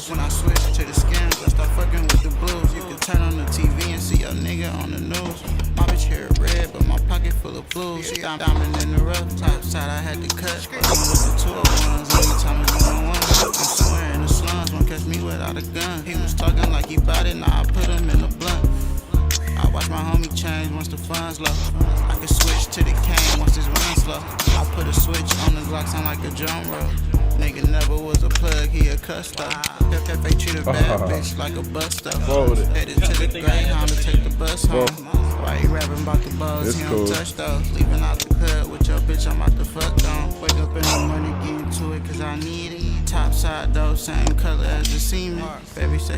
When I switch to the scams, I start fucking with the blues. You can turn on the TV and see your nigga on the news. My bitch hair red, but my pocket full of blues. She diamond in the rough, top side I had to cut. Fucking with the 201s, anytime it's one-on-one. I'm somewhere in the slums, won't catch me without a gun. He was talking like he bought it, now I put him in the blunt. I watch my homie change once the funds low. I can switch to the cane once this run slow. I put a switch on the Glock, sound like a drum roll. Nigga never was a plug, he a custo. Pepe treat a bad bitch like a busto. Headed to the Greyhound to take the bus home. Why you rapping about the balls? He don't touch those. Leaving out the cut with your bitch, I'm out the fuck on. Wake up in the morning, get into it cause I need it. Top side though, same color as the semen. Baby say